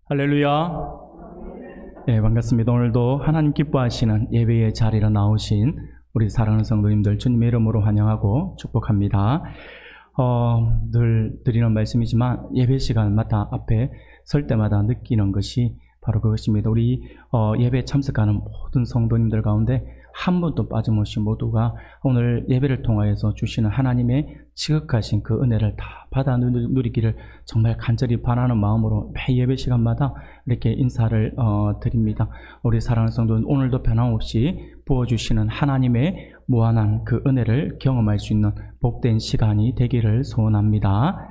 할렐루야. 네, 반갑습니다. 오늘도 하나님 기뻐하시는 예배의 자리로 나오신 우리 사랑하는 성도님들 주님의 이름으로 환영하고 축복합니다. 늘 드리는 말씀이지만 예배 시간마다 앞에 설 때마다 느끼는 것이 바로 그것입니다. 우리 예배에 참석하는 모든 성도님들 가운데 한 분도 빠짐없이 모두가 오늘 예배를 통하여서 주시는 하나님의 지극하신 그 은혜를 다 받아 누리기를 정말 간절히 바라는 마음으로 매 예배 시간마다 이렇게 인사를 드립니다. 우리 사랑하는 성도는 오늘도 변함없이 부어주시는 하나님의 무한한 그 은혜를 경험할 수 있는 복된 시간이 되기를 소원합니다.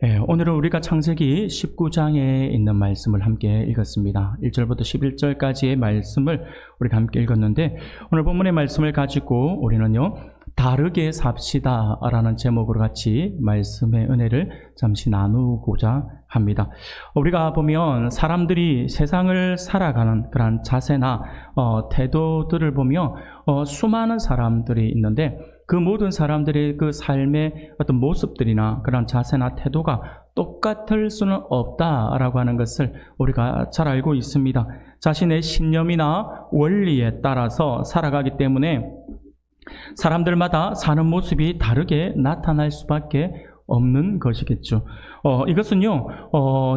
네, 오늘은 우리가 창세기 19장에 있는 말씀을 함께 읽었습니다. 1절부터 11절까지의 말씀을 우리가 함께 읽었는데, 오늘 본문의 말씀을 가지고 우리는요, 다르게 삽시다 라는 제목으로 같이 말씀의 은혜를 잠시 나누고자 합니다. 우리가 보면 사람들이 세상을 살아가는 그런 자세나 태도들을 보면 수많은 사람들이 있는데, 그 모든 사람들의 그 삶의 어떤 모습들이나 그런 자세나 태도가 똑같을 수는 없다라고 하는 것을 우리가 잘 알고 있습니다. 자신의 신념이나 원리에 따라서 살아가기 때문에 사람들마다 사는 모습이 다르게 나타날 수밖에 없는 것이겠죠. 이것은요,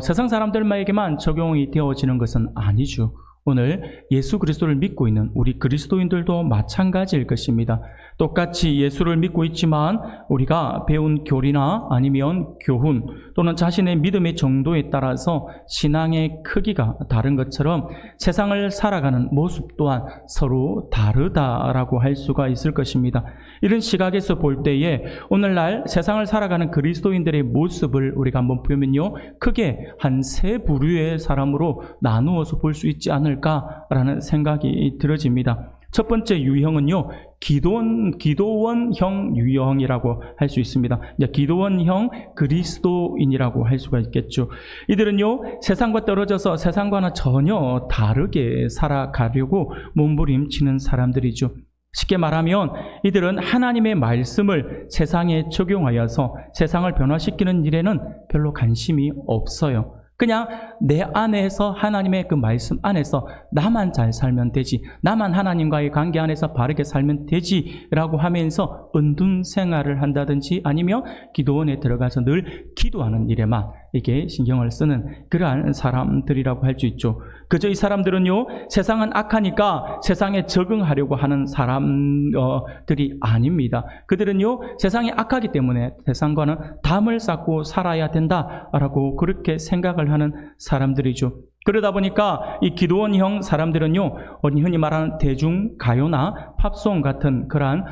세상 사람들에게만 적용이 되어지는 것은 아니죠. 오늘 예수 그리스도를 믿고 있는 우리 그리스도인들도 마찬가지일 것입니다. 똑같이 예수를 믿고 있지만 우리가 배운 교리나 아니면 교훈 또는 자신의 믿음의 정도에 따라서 신앙의 크기가 다른 것처럼 세상을 살아가는 모습 또한 서로 다르다라고 할 수가 있을 것입니다. 이런 시각에서 볼 때에 오늘날 세상을 살아가는 그리스도인들의 모습을 우리가 한번 보면요, 크게 한 세 부류의 사람으로 나누어서 볼 수 있지 않을까라는 생각이 들어집니다. 첫 번째 유형은요, 기도원형 유형이라고 할 수 있습니다. 기도원형 그리스도인이라고 할 수가 있겠죠. 이들은요, 세상과 떨어져서 세상과는 전혀 다르게 살아가려고 몸부림치는 사람들이죠. 쉽게 말하면 이들은 하나님의 말씀을 세상에 적용하여서 세상을 변화시키는 일에는 별로 관심이 없어요. 그냥 내 안에서 하나님의 그 말씀 안에서 나만 잘 살면 되지, 나만 하나님과의 관계 안에서 바르게 살면 되지라고 하면서 은둔 생활을 한다든지 아니면 기도원에 들어가서 늘 기도하는 일에만 이게 신경을 쓰는 그러한 사람들이라고 할 수 있죠. 그저 이 사람들은요, 세상은 악하니까 세상에 적응하려고 하는 사람들이 아닙니다. 그들은요, 세상이 악하기 때문에 세상과는 담을 쌓고 살아야 된다라고 그렇게 생각을 하는 사람들이죠. 그러다 보니까 이 기도원형 사람들은요, 흔히 말하는 대중가요나 팝송 같은 그러한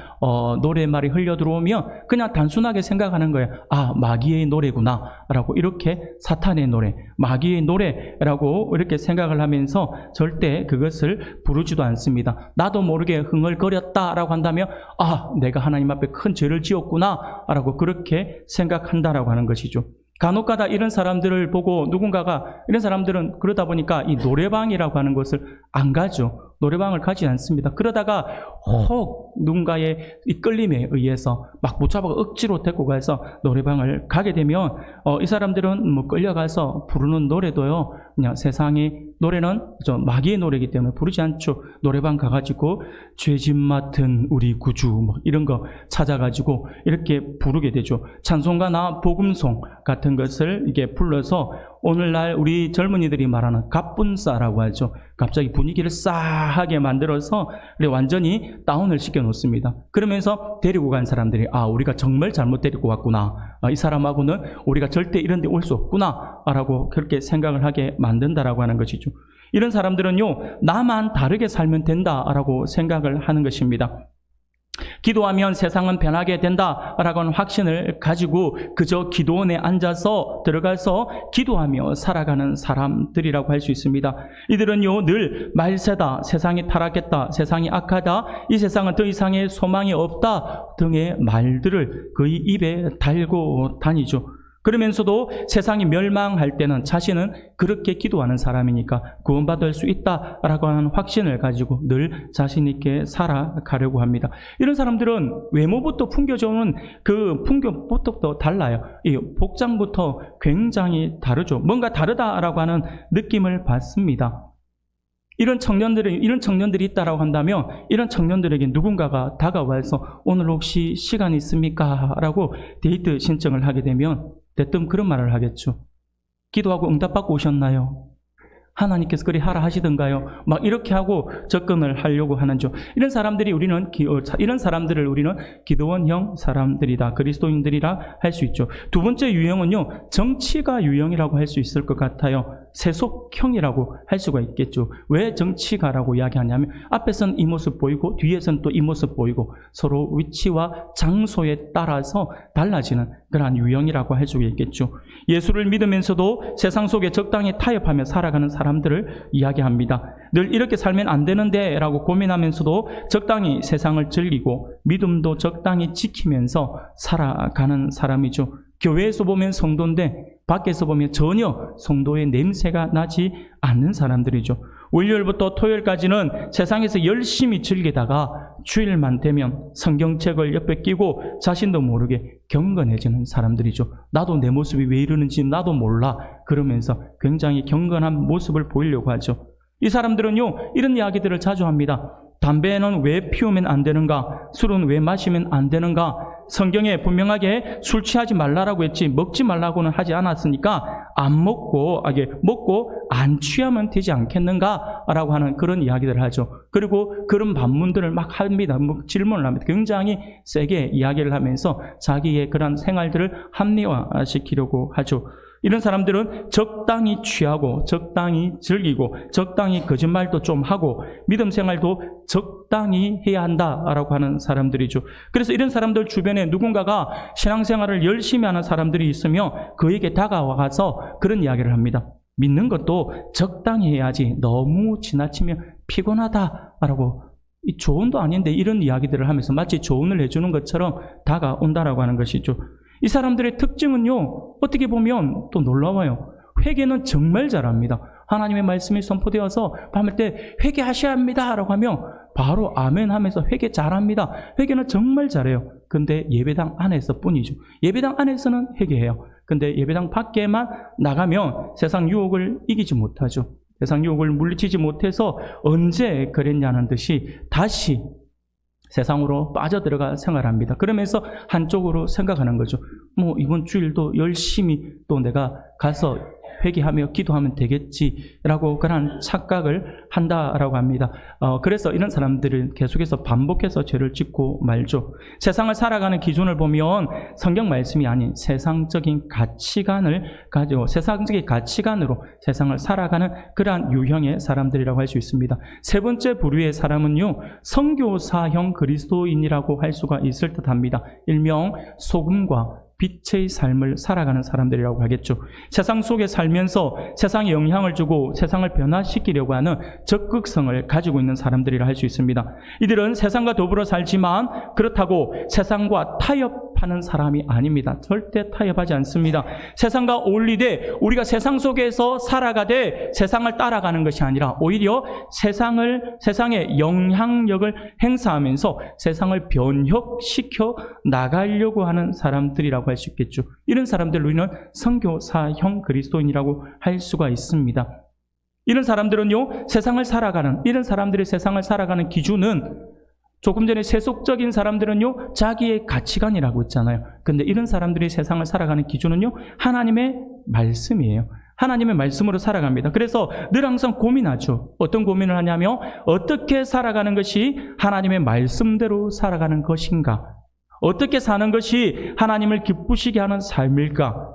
노래말이 흘려들어오면 그냥 단순하게 생각하는 거예요. 아, 마귀의 노래구나 라고, 이렇게 사탄의 노래, 마귀의 노래라고 이렇게 생각을 하면서 절대 그것을 부르지도 않습니다. 나도 모르게 흥얼거렸다라고 한다면 아, 내가 하나님 앞에 큰 죄를 지었구나 라고 그렇게 생각한다라고 하는 것이죠. 간혹가다 이런 사람들을 보고 누군가가, 이런 사람들은 그러다 보니까 이 노래방이라고 하는 것을 안 가죠. 노래방을 가지 않습니다. 그러다가 혹 누군가의 이끌림에 의해서 막 붙잡아 억지로 데리고 가서 노래방을 가게 되면 이 사람들은 뭐 끌려가서 부르는 노래도요, 그냥 세상의 노래는 마귀의 노래이기 때문에 부르지 않죠. 노래방 가가지고 죄짐 맡은 우리 구주 뭐 이런 거 찾아가지고 이렇게 부르게 되죠. 찬송가나 복음송 같은 것을 이게 불러서 오늘날 우리 젊은이들이 말하는 갑분싸라고 하죠. 갑자기 분위기를 싸하게 만들어서 완전히 다운을 시켜놓습니다. 그러면서 데리고 간 사람들이 아, 우리가 정말 잘못 데리고 왔구나, 이 사람하고는 우리가 절대 이런 데 올 수 없구나 라고 그렇게 생각을 하게 만든다라고 하는 것이죠. 이런 사람들은요, 나만 다르게 살면 된다라고 생각을 하는 것입니다. 기도하면 세상은 변하게 된다라고 하는 확신을 가지고 그저 기도원에 앉아서 들어가서 기도하며 살아가는 사람들이라고 할 수 있습니다. 이들은요, 늘 말세다, 세상이 타락했다, 세상이 악하다, 이 세상은 더 이상의 소망이 없다 등의 말들을 거의 입에 달고 다니죠. 그러면서도 세상이 멸망할 때는 자신은 그렇게 기도하는 사람이니까 구원받을 수 있다라고 하는 확신을 가지고 늘 자신 있게 살아가려고 합니다. 이런 사람들은 외모부터 풍겨져오는 그 풍경부터 달라요. 이 복장부터 굉장히 다르죠. 뭔가 다르다라고 하는 느낌을 받습니다. 이런 청년들이 있다라고 한다면 이런 청년들에게 누군가가 다가와서 오늘 혹시 시간 있습니까? 라고 데이트 신청을 하게 되면 대뜸 그런 말을 하겠죠. 기도하고 응답받고 오셨나요? 하나님께서 그리 하라 하시던가요? 막 이렇게 하고 접근을 하려고 하는죠. 이런 사람들을 우리는 기도원형 사람들이다, 그리스도인들이라 할 수 있죠. 두 번째 유형은요, 정치가 유형이라고 할 수 있을 것 같아요. 세속형이라고 할 수가 있겠죠. 왜 정치가라고 이야기하냐면 앞에서는 이 모습 보이고 뒤에서는 또 이 모습 보이고 서로 위치와 장소에 따라서 달라지는 그러한 유형이라고 할 수가 있겠죠. 예수를 믿으면서도 세상 속에 적당히 타협하며 살아가는 사람들을 이야기합니다. 늘 이렇게 살면 안 되는데 라고 고민하면서도 적당히 세상을 즐기고 믿음도 적당히 지키면서 살아가는 사람이죠. 교회에서 보면 성도인데 밖에서 보면 전혀 성도의 냄새가 나지 않는 사람들이죠. 월요일부터 토요일까지는 세상에서 열심히 즐기다가 주일만 되면 성경책을 옆에 끼고 자신도 모르게 경건해지는 사람들이죠. 나도 내 모습이 왜 이러는지 나도 몰라. 그러면서 굉장히 경건한 모습을 보이려고 하죠. 이 사람들은요, 이런 이야기들을 자주 합니다. 담배는 왜 피우면 안 되는가? 술은 왜 마시면 안 되는가? 성경에 분명하게 술 취하지 말라라고 했지 먹지 말라고는 하지 않았으니까 안 먹고 안 취하면 되지 않겠는가? 라고 하는 그런 이야기들을 하죠. 그리고 그런 반문들을 막 합니다. 질문을 합니다. 굉장히 세게 이야기를 하면서 자기의 그런 생활들을 합리화시키려고 하죠. 이런 사람들은 적당히 취하고 적당히 즐기고 적당히 거짓말도 좀 하고 믿음 생활도 적당히 해야 한다라고 하는 사람들이죠. 그래서 이런 사람들 주변에 누군가가 신앙생활을 열심히 하는 사람들이 있으면 그에게 다가와서 그런 이야기를 합니다. 믿는 것도 적당히 해야지 너무 지나치면 피곤하다라고, 이 조언도 아닌데 이런 이야기들을 하면서 마치 조언을 해주는 것처럼 다가온다라고 하는 것이죠. 이 사람들의 특징은요, 어떻게 보면 또 놀라워요. 회개는 정말 잘합니다. 하나님의 말씀이 선포되어서 밤을 때 회개하셔야 합니다 라고 하면 바로 아멘 하면서 회개 잘합니다. 회개는 정말 잘해요. 근데 예배당 안에서 뿐이죠. 예배당 안에서는 회개해요. 근데 예배당 밖에만 나가면 세상 유혹을 이기지 못하죠. 세상 유혹을 물리치지 못해서 언제 그랬냐는 듯이 다시 세상으로 빠져들어가 생활합니다. 그러면서 한쪽으로 생각하는 거죠. 이번 주일도 열심히 또 내가 가서 회개하며 기도하면 되겠지라고 그런 착각을 한다라고 합니다. 그래서 이런 사람들은 계속해서 반복해서 죄를 짓고 말죠. 세상을 살아가는 기준을 보면 성경 말씀이 아닌 세상적인 가치관을 가지고 세상적인 가치관으로 세상을 살아가는 그러한 유형의 사람들이라고 할 수 있습니다. 세 번째 부류의 사람은요, 선교사형 그리스도인이라고 할 수가 있을 듯합니다. 일명 소금과 빛의 삶을 살아가는 사람들이라고 하겠죠. 세상 속에 살면서 세상에 영향을 주고 세상을 변화시키려고 하는 적극성을 가지고 있는 사람들이라 할 수 있습니다. 이들은 세상과 더불어 살지만 그렇다고 세상과 타협하는 사람이 아닙니다. 절대 타협하지 않습니다. 세상과 어울리되 우리가 세상 속에서 살아가되 세상을 따라가는 것이 아니라 오히려 세상의 영향력을 행사하면서 세상을 변혁시켜 나가려고 하는 사람들이라고 할 수 있겠죠. 이런 사람들을 우리는 선교사형 그리스도인이라고 할 수가 있습니다. 이런 사람들은요, 이런 사람들이 세상을 살아가는 기준은 조금 전에 세속적인 사람들은요, 자기의 가치관이라고 했잖아요. 근데 이런 사람들이 세상을 살아가는 기준은요, 하나님의 말씀이에요. 하나님의 말씀으로 살아갑니다. 그래서 늘 항상 고민하죠. 어떤 고민을 하냐면 어떻게 살아가는 것이 하나님의 말씀대로 살아가는 것인가? 어떻게 사는 것이 하나님을 기쁘시게 하는 삶일까?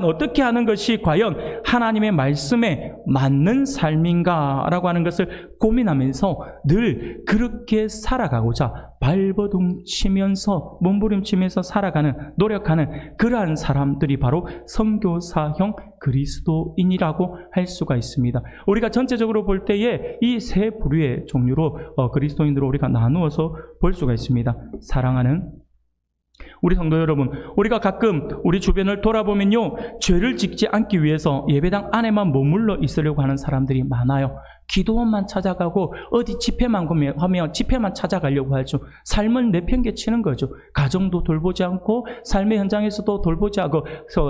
어떻게 하는 것이 과연 하나님의 말씀에 맞는 삶인가라고 하는 것을 고민하면서 늘 그렇게 살아가고자 발버둥치면서 몸부림치면서 살아가는, 노력하는 그러한 사람들이 바로 선교사형 그리스도인이라고 할 수가 있습니다. 우리가 전체적으로 볼 때에 이 세 부류의 종류로 그리스도인들을 우리가 나누어서 볼 수가 있습니다. 사랑하는, 우리 성도 여러분, 우리가 가끔 우리 주변을 돌아보면요, 죄를 짓지 않기 위해서 예배당 안에만 머물러 있으려고 하는 사람들이 많아요. 기도원만 찾아가고 어디 집회만 하면 집회만 찾아가려고 하죠. 삶을 내팽개치는 거죠. 가정도 돌보지 않고 삶의 현장에서도 돌보지 않고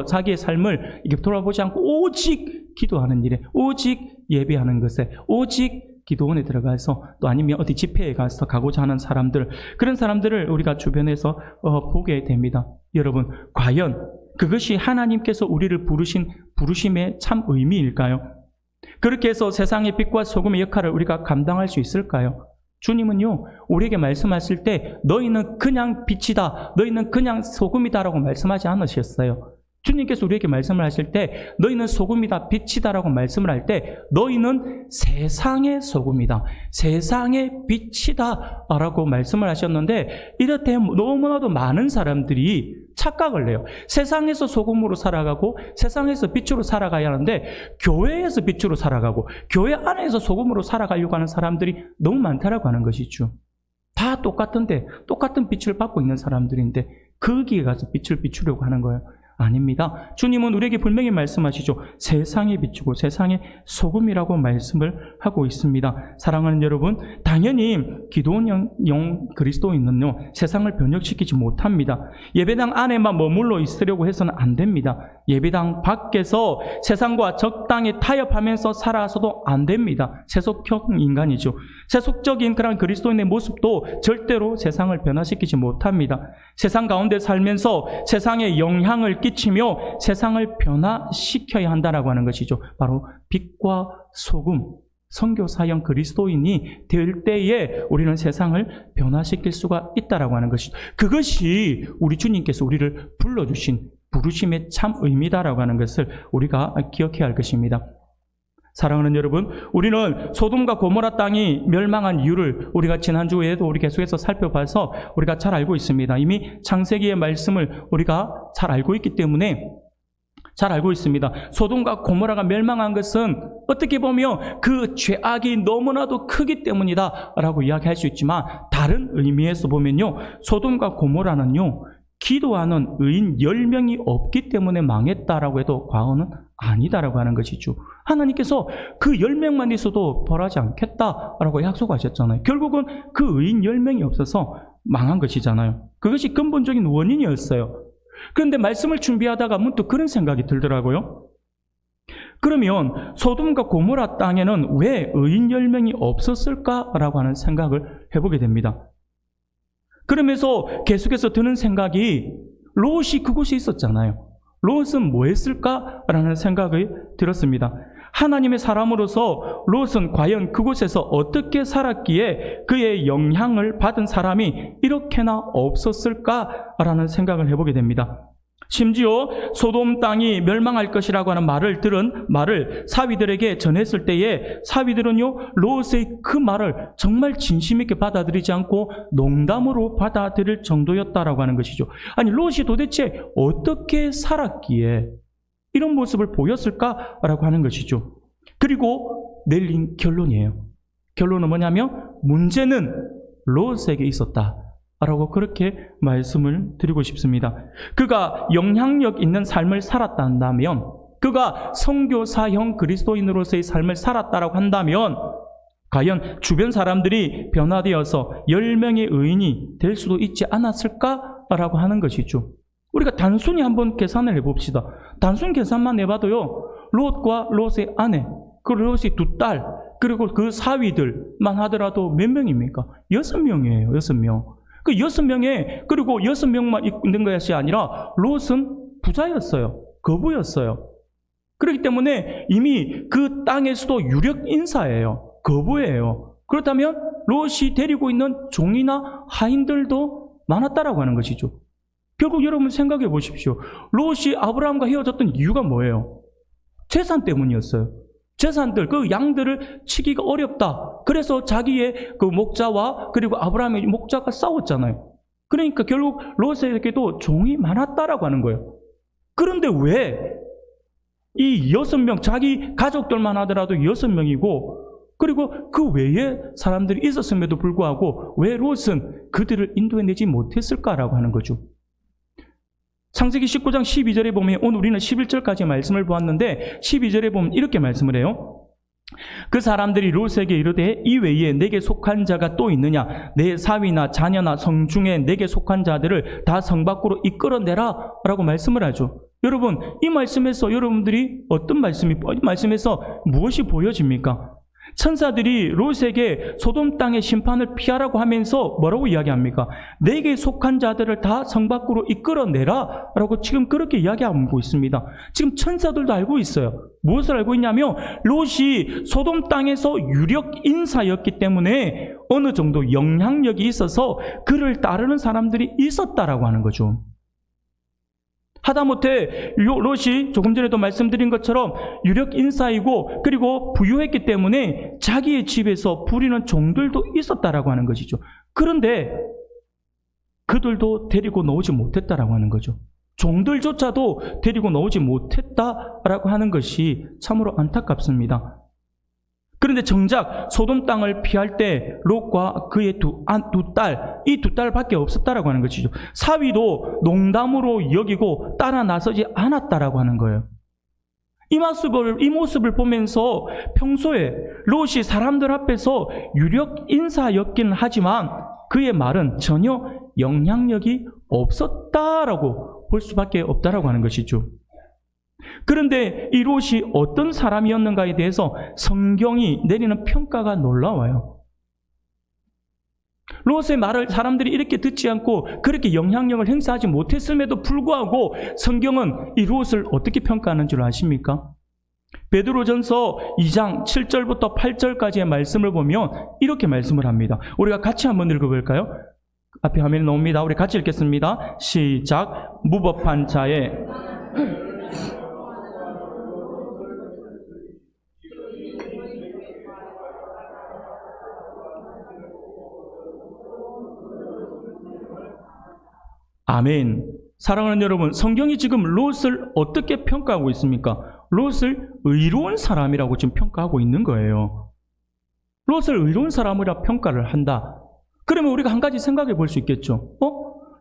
자기의 삶을 이렇게 돌아보지 않고 오직 기도하는 일에, 오직 예배하는 것에, 오직 기도원에 들어가서 또 아니면 어디 집회에 가서 가고자 하는 사람들, 그런 사람들을 우리가 주변에서 보게 됩니다. 여러분, 과연 그것이 하나님께서 우리를 부르신 부르심의 참 의미일까요? 그렇게 해서 세상의 빛과 소금의 역할을 우리가 감당할 수 있을까요? 주님은요, 우리에게 말씀하실 때 너희는 그냥 빛이다, 너희는 그냥 소금이다라고 말씀하지 않으셨어요. 주님께서 우리에게 말씀을 하실 때 너희는 소금이다, 빛이다라고 말씀을 할 때 너희는 세상의 소금이다, 세상의 빛이다 라고 말씀을 하셨는데, 이렇게 너무나도 많은 사람들이 착각을 해요. 세상에서 소금으로 살아가고 세상에서 빛으로 살아가야 하는데 교회에서 빛으로 살아가고 교회 안에서 소금으로 살아가려고 하는 사람들이 너무 많다라고 하는 것이죠. 다 똑같은데, 똑같은 빛을 받고 있는 사람들인데 거기에 가서 빛을 비추려고 하는 거예요. 아닙니다. 주님은 우리에게 분명히 말씀하시죠. 세상의 빛이고 세상의 소금이라고 말씀을 하고 있습니다. 사랑하는 여러분, 당연히 기도원형 그리스도인은요, 세상을 변혁시키지 못합니다. 예배당 안에만 머물러 있으려고 해서는 안 됩니다. 예배당 밖에서 세상과 적당히 타협하면서 살아서도 안 됩니다. 세속형 인간이죠. 세속적인 그런 그리스도인의 모습도 절대로 세상을 변화시키지 못합니다. 세상 가운데 살면서 세상에 영향을 끼치며 세상을 변화시켜야 한다라고 하는 것이죠. 바로 빛과 소금, 선교사형 그리스도인이 될 때에 우리는 세상을 변화시킬 수가 있다라고 하는 것이죠. 그것이 우리 주님께서 우리를 불러주신 부르심의 참 의미다라고 하는 것을 우리가 기억해야 할 것입니다. 사랑하는 여러분, 우리는 소돔과 고모라 땅이 멸망한 이유를 우리가 지난주에도 우리 계속해서 살펴봐서 우리가 잘 알고 있습니다. 이미 창세기의 말씀을 우리가 잘 알고 있기 때문에 잘 알고 있습니다. 소돔과 고모라가 멸망한 것은 어떻게 보면 그 죄악이 너무나도 크기 때문이다 라고 이야기할 수 있지만, 다른 의미에서 보면요, 소돔과 고모라는요, 기도하는 의인 10명이 없기 때문에 망했다라고 해도 과언은 아니다라고 하는 것이죠. 하나님께서 그 10명만 있어도 벌하지 않겠다라고 약속하셨잖아요. 결국은 그 의인 10명이 없어서 망한 것이잖아요. 그것이 근본적인 원인이었어요. 그런데 말씀을 준비하다가 문득 그런 생각이 들더라고요. 그러면 소돔과 고모라 땅에는 왜 의인 10명이 없었을까라고 하는 생각을 해보게 됩니다. 그러면서 계속해서 드는 생각이, 롯이 그곳에 있었잖아요. 롯은 뭐 했을까라는 생각이 들었습니다. 하나님의 사람으로서 롯은 과연 그곳에서 어떻게 살았기에 그의 영향을 받은 사람이 이렇게나 없었을까라는 생각을 해보게 됩니다. 심지어 소돔 땅이 멸망할 것이라고 하는 말을 들은 말을 사위들에게 전했을 때에 사위들은요, 롯의 그 말을 정말 진심 있게 받아들이지 않고 농담으로 받아들일 정도였다라고 하는 것이죠. 아니, 롯이 도대체 어떻게 살았기에 이런 모습을 보였을까라고 하는 것이죠. 그리고 내린 결론이에요. 결론은 뭐냐면 문제는 롯에게 있었다 라고 그렇게 말씀을 드리고 싶습니다. 그가 영향력 있는 삶을 살았다면, 그가 선교사형 그리스도인으로서의 삶을 살았다라고 한다면 과연 주변 사람들이 변화되어서 10명의 의인이 될 수도 있지 않았을까라고 하는 것이죠. 우리가 단순히 한번 계산을 해봅시다. 단순 계산만 해봐도요, 롯과 롯의 아내, 그 롯의 두 딸, 그리고 그 사위들만 하더라도 몇 명입니까? 6명이에요. 6명. 그 6명에, 그리고 6명만 있는 것이 아니라 롯은 부자였어요. 거부였어요. 그렇기 때문에 이미 그 땅에서도 유력 인사예요. 거부예요. 그렇다면 롯이 데리고 있는 종이나 하인들도 많았다라고 하는 것이죠. 결국 여러분 생각해 보십시오. 롯이 아브라함과 헤어졌던 이유가 뭐예요? 재산 때문이었어요. 재산들, 그 양들을 치기가 어렵다. 그래서 자기의 그 목자와 그리고 아브라함의 목자가 싸웠잖아요. 그러니까 결국 롯에게도 종이 많았다라고 하는 거예요. 그런데 왜 이 6명, 자기 가족들만 하더라도 6명이고, 그리고 그 외에 사람들이 있었음에도 불구하고 왜 롯은 그들을 인도해내지 못했을까라고 하는 거죠. 창세기 19장 12절에 보면 오늘 우리는 11절까지 말씀을 보았는데 12절에 보면 이렇게 말씀을 해요. 그 사람들이 롯에게 이르되 이 외에 내게 속한 자가 또 있느냐? 내 사위나 자녀나 성중에 내게 속한 자들을 다 성 밖으로 이끌어내라 라고 말씀을 하죠. 여러분, 이 말씀에서 여러분들이 어떤 말씀에서 무엇이 보여집니까? 천사들이 롯에게 소돔 땅의 심판을 피하라고 하면서 뭐라고 이야기합니까? 내게 속한 자들을 다 성 밖으로 이끌어내라 라고 지금 그렇게 이야기하고 있습니다. 지금 천사들도 알고 있어요. 무엇을 알고 있냐면 롯이 소돔 땅에서 유력 인사였기 때문에 어느 정도 영향력이 있어서 그를 따르는 사람들이 있었다라고 하는 거죠. 하다못해 롯이 조금 전에도 말씀드린 것처럼 유력 인사이고 그리고 부유했기 때문에 자기의 집에서 부리는 종들도 있었다라고 하는 것이죠. 그런데 그들도 데리고 나오지 못했다라고 하는 거죠. 종들조차도 데리고 나오지 못했다라고 하는 것이 참으로 안타깝습니다. 그런데 정작 소돔 땅을 피할 때 롯과 그의 두 딸, 이 두 딸밖에 없었다라고 하는 것이죠. 사위도 농담으로 여기고 따라 나서지 않았다라고 하는 거예요. 이 모습을 보면서 평소에 롯이 사람들 앞에서 유력 인사였긴 하지만 그의 말은 전혀 영향력이 없었다라고 볼 수밖에 없다라고 하는 것이죠. 그런데 이 롯이 어떤 사람이었는가에 대해서 성경이 내리는 평가가 놀라워요. 롯의 말을 사람들이 이렇게 듣지 않고 그렇게 영향력을 행사하지 못했음에도 불구하고 성경은 이 롯을 어떻게 평가하는 줄 아십니까? 베드로전서 2장 7절부터 8절까지의 말씀을 보면 이렇게 말씀을 합니다. 우리가 같이 한번 읽어볼까요? 앞에 화면에 나옵니다. 우리 같이 읽겠습니다. 시작. 무법한 자의 아멘. 사랑하는 여러분, 성경이 지금 롯을 어떻게 평가하고 있습니까? 롯을 의로운 사람이라고 지금 평가하고 있는 거예요. 롯을 의로운 사람이라 평가를 한다. 그러면 우리가 한 가지 생각해 볼 수 있겠죠.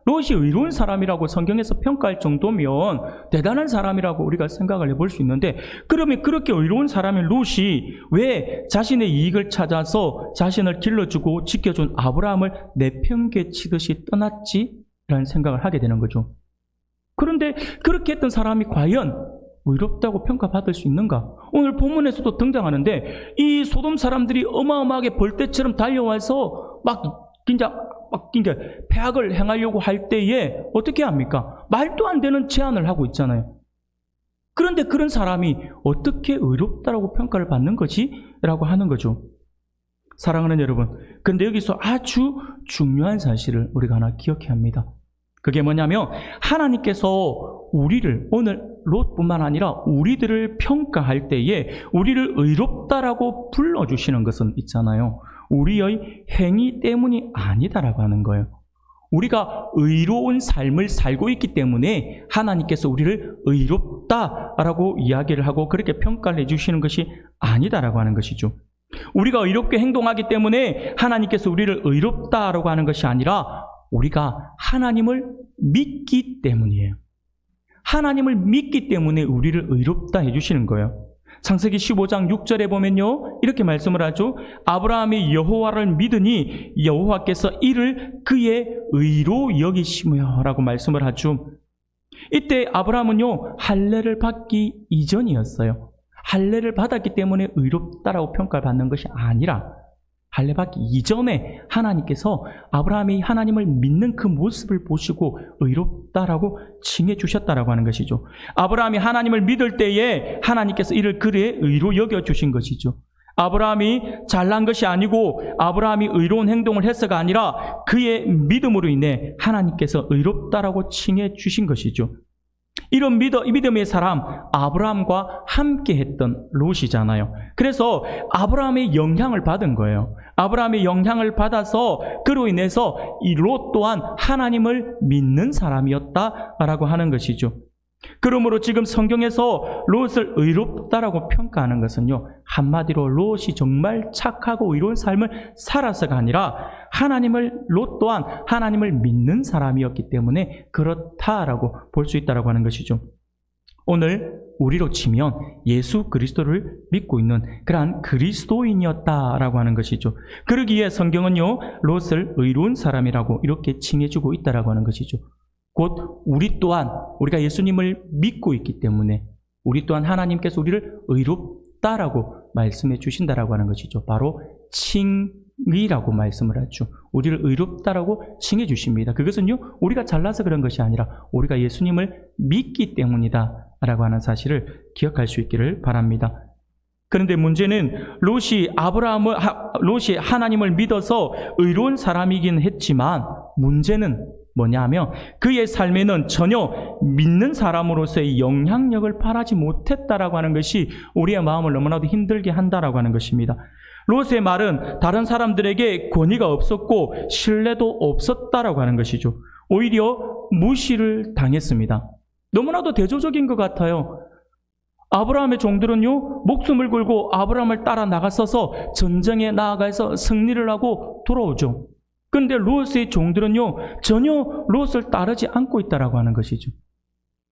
롯이 의로운 사람이라고 성경에서 평가할 정도면 대단한 사람이라고 우리가 생각을 해볼 수 있는데, 그러면 그렇게 의로운 사람인 롯이 왜 자신의 이익을 찾아서 자신을 길러주고 지켜준 아브라함을 내팽개치듯이 떠났지? 라는 생각을 하게 되는 거죠. 그런데 그렇게 했던 사람이 과연 의롭다고 평가받을 수 있는가? 오늘 본문에서도 등장하는데 이 소돔 사람들이 어마어마하게 벌떼처럼 달려와서 막 폐악을 행하려고 할 때에 어떻게 합니까? 말도 안 되는 제안을 하고 있잖아요. 그런데 그런 사람이 어떻게 의롭다라고 평가를 받는 거지? 라고 하는 거죠. 사랑하는 여러분, 그런데 여기서 아주 중요한 사실을 우리가 하나 기억해야 합니다. 그게 뭐냐면 하나님께서 우리를, 오늘 롯뿐만 아니라 우리들을 평가할 때에 우리를 의롭다라고 불러주시는 것은 있잖아요. 우리의 행위 때문이 아니다라고 하는 거예요. 우리가 의로운 삶을 살고 있기 때문에 하나님께서 우리를 의롭다라고 이야기를 하고 그렇게 평가를 해주시는 것이 아니다라고 하는 것이죠. 우리가 의롭게 행동하기 때문에 하나님께서 우리를 의롭다라고 하는 것이 아니라 우리가 하나님을 믿기 때문이에요. 하나님을 믿기 때문에 우리를 의롭다 해주시는 거예요. 창세기 15장 6절에 보면요, 이렇게 말씀을 하죠. 아브라함이 여호와를 믿으니 여호와께서 이를 그의 의로 여기시며 라고 말씀을 하죠. 이때 아브라함은요, 할례를 받기 이전이었어요. 할례를 받았기 때문에 의롭다라고 평가를 받는 것이 아니라 할례 받기 이전에 하나님께서 아브라함이 하나님을 믿는 그 모습을 보시고 의롭다라고 칭해 주셨다라고 하는 것이죠. 아브라함이 하나님을 믿을 때에 하나님께서 이를 그의 의로 여겨주신 것이죠. 아브라함이 잘난 것이 아니고 아브라함이 의로운 행동을 해서가 아니라 그의 믿음으로 인해 하나님께서 의롭다라고 칭해 주신 것이죠. 이런 믿음의 사람 아브라함과 함께 했던 롯이잖아요. 그래서 아브라함의 영향을 받은 거예요. 아브라함의 영향을 받아서 그로 인해서 이 롯 또한 하나님을 믿는 사람이었다라고 하는 것이죠. 그러므로 지금 성경에서 롯을 의롭다라고 평가하는 것은요, 한마디로 롯이 정말 착하고 의로운 삶을 살아서가 아니라 롯 또한 하나님을 믿는 사람이었기 때문에 그렇다라고 볼 수 있다라고 하는 것이죠. 오늘 우리로 치면 예수 그리스도를 믿고 있는 그러한 그리스도인이었다라고 하는 것이죠. 그러기에 성경은요, 롯을 의로운 사람이라고 이렇게 칭해주고 있다라고 하는 것이죠. 곧 우리 또한 우리가 예수님을 믿고 있기 때문에 우리 또한 하나님께서 우리를 의롭다라고 말씀해 주신다라고 하는 것이죠. 바로 칭의라고 말씀을 하죠. 우리를 의롭다라고 칭해 주십니다. 그것은요, 우리가 잘나서 그런 것이 아니라 우리가 예수님을 믿기 때문이다라고 하는 사실을 기억할 수 있기를 바랍니다. 그런데 문제는 롯이 하나님을 믿어서 의로운 사람이긴 했지만 문제는 뭐냐면 그의 삶에는 전혀 믿는 사람으로서의 영향력을 발하지 못했다라고 하는 것이 우리의 마음을 너무나도 힘들게 한다라고 하는 것입니다. 롯의 말은 다른 사람들에게 권위가 없었고 신뢰도 없었다라고 하는 것이죠. 오히려 무시를 당했습니다. 너무나도 대조적인 것 같아요. 아브라함의 종들은요, 목숨을 걸고 아브라함을 따라 나가서서 전쟁에 나아가서 승리를 하고 돌아오죠. 그런데 롯의 종들은요, 전혀 롯을 따르지 않고 있다라고 하는 것이죠.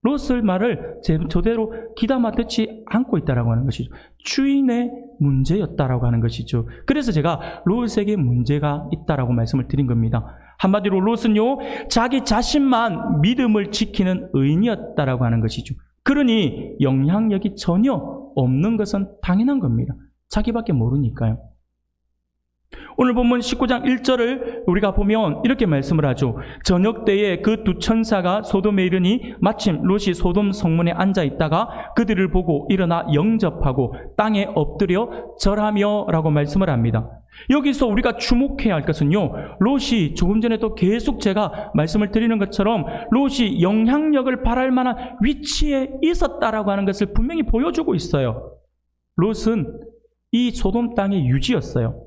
롯의 말을 제대로 귀담아 듣지 않고 있다라고 하는 것이죠. 주인의 문제였다라고 하는 것이죠. 그래서 제가 롯에게 문제가 있다라고 말씀을 드린 겁니다. 한마디로 롯은요, 자기 자신만 믿음을 지키는 의인이었다라고 하는 것이죠. 그러니 영향력이 전혀 없는 것은 당연한 겁니다. 자기밖에 모르니까요. 오늘 본문 19장 1절을 우리가 보면 이렇게 말씀을 하죠. 저녁 때에 그 두 천사가 소돔에 이르니 마침 롯이 소돔 성문에 앉아 있다가 그들을 보고 일어나 영접하고 땅에 엎드려 절하며 라고 말씀을 합니다. 여기서 우리가 주목해야 할 것은요, 롯이 조금 전에도 계속 제가 말씀을 드리는 것처럼 롯이 영향력을 발할 만한 위치에 있었다라고 하는 것을 분명히 보여주고 있어요. 롯은 이 소돔 땅의 유지였어요.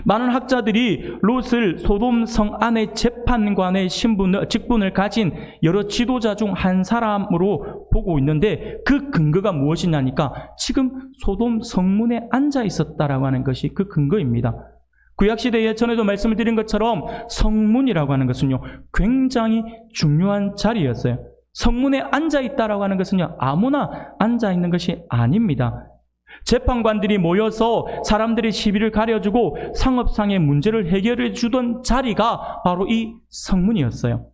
많은 학자들이 롯을 소돔 성 안의 재판관의 직분을 가진 여러 지도자 중 한 사람으로 보고 있는데 그 근거가 무엇이냐니까 지금 소돔 성문에 앉아 있었다라고 하는 것이 그 근거입니다. 구약시대에 전에도 말씀을 드린 것처럼 성문이라고 하는 것은요, 굉장히 중요한 자리였어요. 성문에 앉아 있다라고 하는 것은요, 아무나 앉아 있는 것이 아닙니다. 재판관들이 모여서 사람들의 시비를 가려주고 상업상의 문제를 해결해 주던 자리가 바로 이 성문이었어요.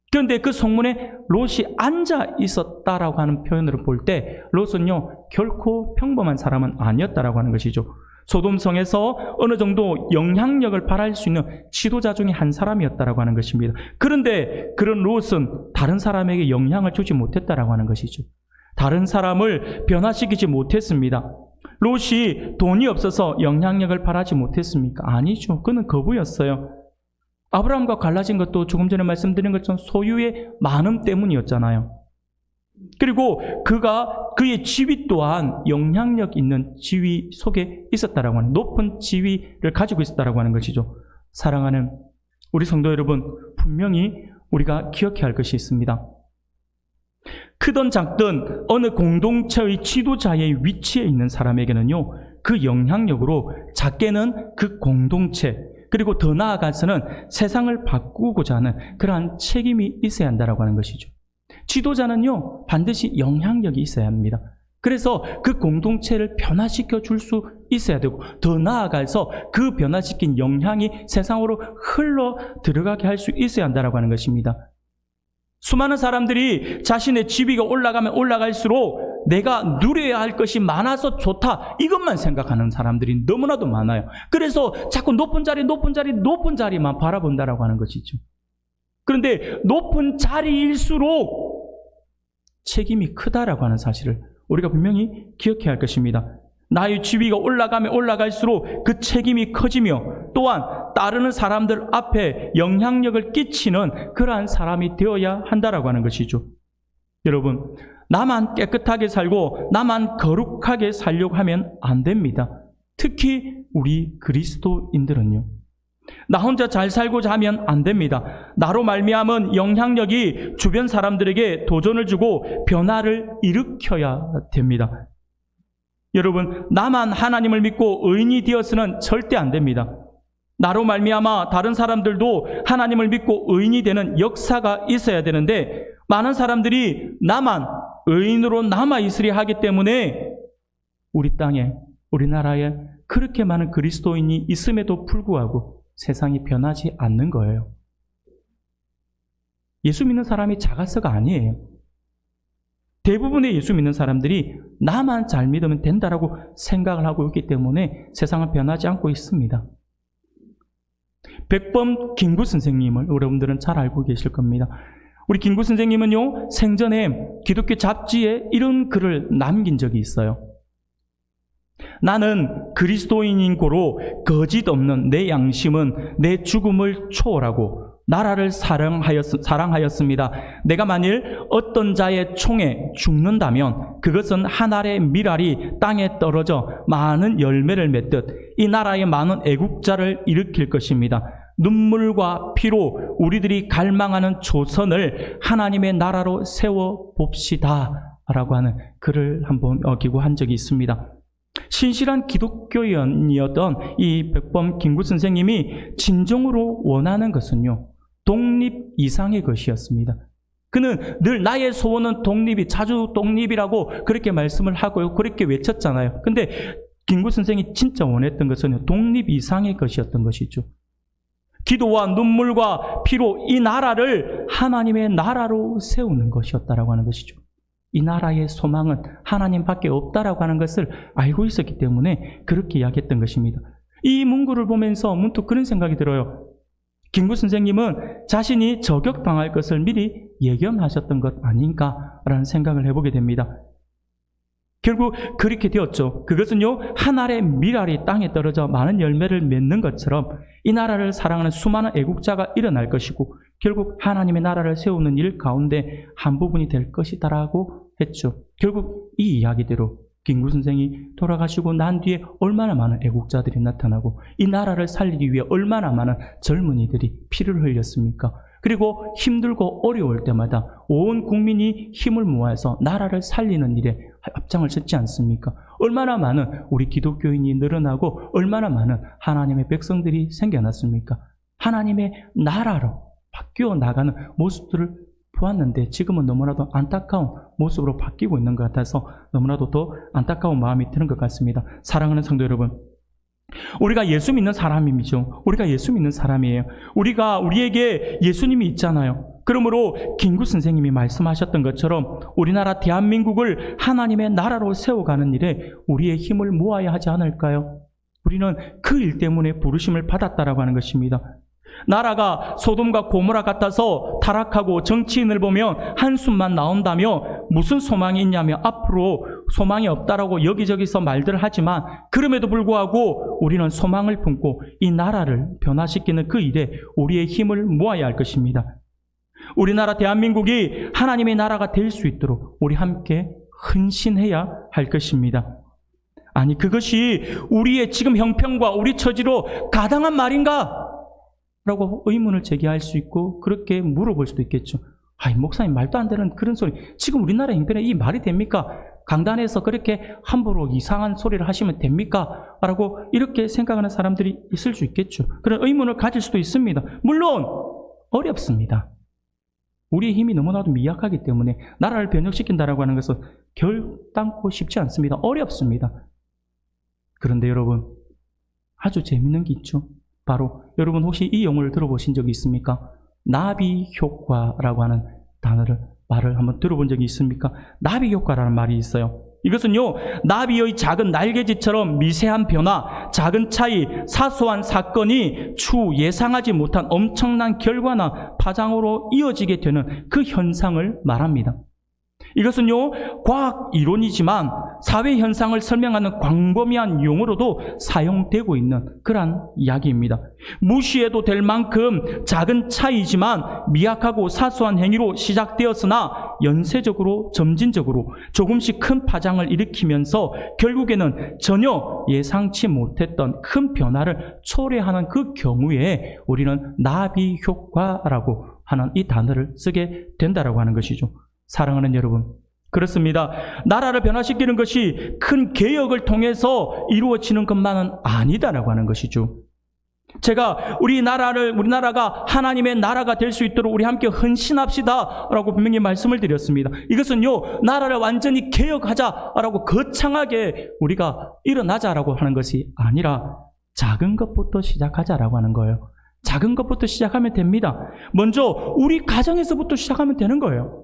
그런데 그 성문에 롯이 앉아 있었다라고 하는 표현으로 볼 때 롯은요, 결코 평범한 사람은 아니었다라고 하는 것이죠. 소돔성에서 어느 정도 영향력을 발할 수 있는 지도자 중에 한 사람이었다라고 하는 것입니다. 그런데 그런 롯은 다른 사람에게 영향을 주지 못했다라고 하는 것이죠. 다른 사람을 변화시키지 못했습니다. 롯이 돈이 없어서 영향력을 발하지 못했습니까? 아니죠. 그는 거부였어요. 아브라함과 갈라진 것도 조금 전에 말씀드린 것처럼 소유의 많음 때문이었잖아요. 그리고 그의 지위 또한 영향력 있는 지위 속에 있었다라고 하는, 높은 지위를 가지고 있었다라고 하는 것이죠. 사랑하는 우리 성도 여러분, 분명히 우리가 기억해야 할 것이 있습니다. 크든 작든 어느 공동체의 지도자의 위치에 있는 사람에게는요, 그 영향력으로 작게는 그 공동체, 그리고 더 나아가서는 세상을 바꾸고자 하는 그러한 책임이 있어야 한다라고 하는 것이죠. 지도자는요, 반드시 영향력이 있어야 합니다. 그래서 그 공동체를 변화시켜 줄 수 있어야 되고, 더 나아가서 그 변화시킨 영향이 세상으로 흘러 들어가게 할 수 있어야 한다라고 하는 것입니다. 수많은 사람들이 자신의 지위가 올라가면 올라갈수록 내가 누려야 할 것이 많아서 좋다, 이것만 생각하는 사람들이 너무나도 많아요. 그래서 자꾸 높은 자리만 바라본다라고 하는 것이죠. 그런데 높은 자리일수록 책임이 크다라고 하는 사실을 우리가 분명히 기억해야 할 것입니다. 나의 지위가 올라가면 올라갈수록 그 책임이 커지며 또한 따르는 사람들 앞에 영향력을 끼치는 그러한 사람이 되어야 한다라고 하는 것이죠. 여러분, 나만 깨끗하게 살고 나만 거룩하게 살려고 하면 안 됩니다. 특히 우리 그리스도인들은요. 나 혼자 잘 살고자 하면 안 됩니다. 나로 말미암은 영향력이 주변 사람들에게 도전을 주고 변화를 일으켜야 됩니다. 여러분, 나만 하나님을 믿고 의인이 되어서는 절대 안 됩니다. 나로 말미암아 다른 사람들도 하나님을 믿고 의인이 되는 역사가 있어야 되는데, 많은 사람들이 나만 의인으로 남아 있으려 하기 때문에 우리 땅에, 우리나라에 그렇게 많은 그리스도인이 있음에도 불구하고 세상이 변하지 않는 거예요. 예수 믿는 사람이 작아서가 아니에요. 대부분의 예수 믿는 사람들이 나만 잘 믿으면 된다라고 생각을 하고 있기 때문에 세상은 변하지 않고 있습니다. 백범 김구 선생님을 여러분들은 잘 알고 계실 겁니다. 우리 김구 선생님은요, 생전에 기독교 잡지에 이런 글을 남긴 적이 있어요. 나는 그리스도인인 고로 거짓 없는 내 양심은 내 죽음을 초월하고 나라를 사랑하였습니다. 내가 만일 어떤 자의 총에 죽는다면 그것은 한 알의 밀알이 땅에 떨어져 많은 열매를 맺듯 이 나라에 많은 애국자를 일으킬 것입니다. 눈물과 피로 우리들이 갈망하는 조선을 하나님의 나라로 세워봅시다 라고 하는 글을 한번 기고한 적이 있습니다. 신실한 기독교인이었던 이 백범 김구 선생님이 진정으로 원하는 것은요, 독립 이상의 것이었습니다. 그는 늘 나의 소원은 독립이, 자주 독립이라고 그렇게 말씀을 하고요, 그렇게 외쳤잖아요. 근데 김구 선생이 진짜 원했던 것은 독립 이상의 것이었던 것이죠. 기도와 눈물과 피로 이 나라를 하나님의 나라로 세우는 것이었다라고 하는 것이죠. 이 나라의 소망은 하나님밖에 없다라고 하는 것을 알고 있었기 때문에 그렇게 이야기했던 것입니다. 이 문구를 보면서 문득 그런 생각이 들어요. 김구 선생님은 자신이 저격당할 것을 미리 예견하셨던 것 아닌가라는 생각을 해보게 됩니다. 결국 그렇게 되었죠. 그것은요, 한 알의 밀알이 땅에 떨어져 많은 열매를 맺는 것처럼 이 나라를 사랑하는 수많은 애국자가 일어날 것이고 결국 하나님의 나라를 세우는 일 가운데 한 부분이 될 것이다라고 했죠. 결국 이 이야기대로 김구 선생이 돌아가시고 난 뒤에 얼마나 많은 애국자들이 나타나고 이 나라를 살리기 위해 얼마나 많은 젊은이들이 피를 흘렸습니까? 그리고 힘들고 어려울 때마다 온 국민이 힘을 모아서 나라를 살리는 일에 앞장을 섰지 않습니까? 얼마나 많은 우리 기독교인이 늘어나고 얼마나 많은 하나님의 백성들이 생겨났습니까? 하나님의 나라로 바뀌어 나가는 모습들을 보았는데 지금은 너무나도 안타까운 모습으로 바뀌고 있는 것 같아서 너무나도 더 안타까운 마음이 드는 것 같습니다. 사랑하는 성도 여러분, 우리가 예수 믿는 사람이죠. 우리가 예수 믿는 사람이에요. 우리에게 예수님이 있잖아요. 그러므로 김구 선생님이 말씀하셨던 것처럼 우리나라 대한민국을 하나님의 나라로 세워가는 일에 우리의 힘을 모아야 하지 않을까요? 우리는 그 일 때문에 부르심을 받았다라고 하는 것입니다. 나라가 소돔과 고모라 같아서 타락하고 정치인을 보면 한숨만 나온다며 무슨 소망이 있냐며 앞으로 소망이 없다라고 여기저기서 말들을 하지만 그럼에도 불구하고 우리는 소망을 품고 이 나라를 변화시키는 그 일에 우리의 힘을 모아야 할 것입니다. 우리나라 대한민국이 하나님의 나라가 될 수 있도록 우리 함께 헌신해야 할 것입니다. 아니, 그것이 우리의 지금 형편과 우리 처지로 가당한 말인가? 라고 의문을 제기할 수 있고 그렇게 물어볼 수도 있겠죠. 아이, 목사님 말도 안 되는 그런 소리, 지금 우리나라 형편에 이 말이 됩니까? 강단에서 그렇게 함부로 이상한 소리를 하시면 됩니까? 라고 이렇게 생각하는 사람들이 있을 수 있겠죠. 그런 의문을 가질 수도 있습니다. 물론 어렵습니다. 우리의 힘이 너무나도 미약하기 때문에 나라를 변혁시킨다라고 하는 것은 결단코 쉽지 않습니다. 어렵습니다. 그런데 여러분, 아주 재밌는 게 있죠. 바로 여러분 혹시 이 용어를 들어보신 적이 있습니까? 나비 효과라고 하는 말을 한번 들어본 적이 있습니까? 나비 효과라는 말이 있어요. 이것은요, 나비의 작은 날개짓처럼 미세한 변화, 작은 차이, 사소한 사건이 추후 예상하지 못한 엄청난 결과나 파장으로 이어지게 되는 그 현상을 말합니다. 이것은요, 과학 이론이지만 사회 현상을 설명하는 광범위한 용어로도 사용되고 있는 그러한 이야기입니다. 무시해도 될 만큼 작은 차이지만 미약하고 사소한 행위로 시작되었으나 연쇄적으로 점진적으로 조금씩 큰 파장을 일으키면서 결국에는 전혀 예상치 못했던 큰 변화를 초래하는 그 경우에 우리는 나비 효과라고 하는 이 단어를 쓰게 된다라고 하는 것이죠. 사랑하는 여러분, 그렇습니다. 나라를 변화시키는 것이 큰 개혁을 통해서 이루어지는 것만은 아니다라고 하는 것이죠. 제가 우리나라가 하나님의 나라가 될 수 있도록 우리 함께 헌신합시다라고 분명히 말씀을 드렸습니다. 이것은요, 나라를 완전히 개혁하자라고 거창하게 우리가 일어나자라고 하는 것이 아니라 작은 것부터 시작하자라고 하는 거예요. 작은 것부터 시작하면 됩니다. 먼저 우리 가정에서부터 시작하면 되는 거예요.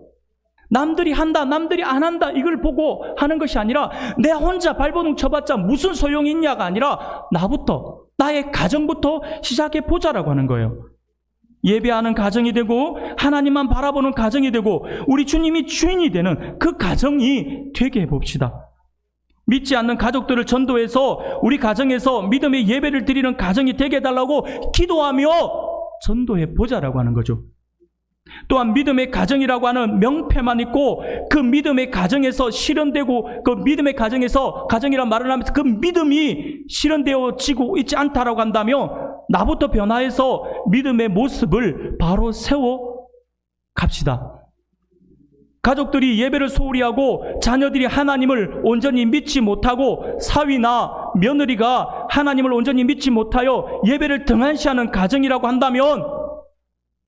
남들이 한다, 남들이 안 한다, 이걸 보고 하는 것이 아니라 내 혼자 발버둥 쳐봤자 무슨 소용이 있냐가 아니라 나부터, 나의 가정부터 시작해보자라고 하는 거예요. 예배하는 가정이 되고 하나님만 바라보는 가정이 되고 우리 주님이 주인이 되는 그 가정이 되게 해봅시다. 믿지 않는 가족들을 전도해서 우리 가정에서 믿음의 예배를 드리는 가정이 되게 해달라고 기도하며 전도해보자라고 하는 거죠. 또한 믿음의 가정이라고 하는 명패만 있고 그 믿음의 가정에서 실현되고 그 믿음의 가정이란 말을 하면서 그 믿음이 실현되어지고 있지 않다라고 한다면 나부터 변화해서 믿음의 모습을 바로 세워 갑시다. 가족들이 예배를 소홀히 하고 자녀들이 하나님을 온전히 믿지 못하고 사위나 며느리가 하나님을 온전히 믿지 못하여 예배를 등한시하는 가정이라고 한다면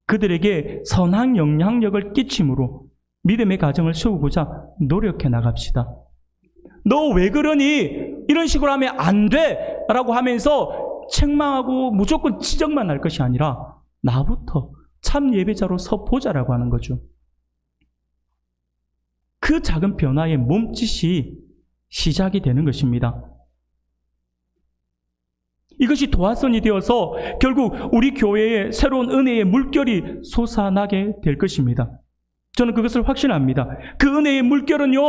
그들에게 선한 영향력을 끼침으로 믿음의 가정을 세우고자 노력해 나갑시다. 너 왜 그러니? 이런 식으로 하면 안 돼! 라고 하면서 책망하고 무조건 지적만 할 것이 아니라 나부터 참 예배자로 서보자라고 하는 거죠. 그 작은 변화의 몸짓이 시작이 되는 것입니다. 이것이 도화선이 되어서 결국 우리 교회에 새로운 은혜의 물결이 솟아나게 될 것입니다. 저는 그것을 확신합니다. 그 은혜의 물결은요,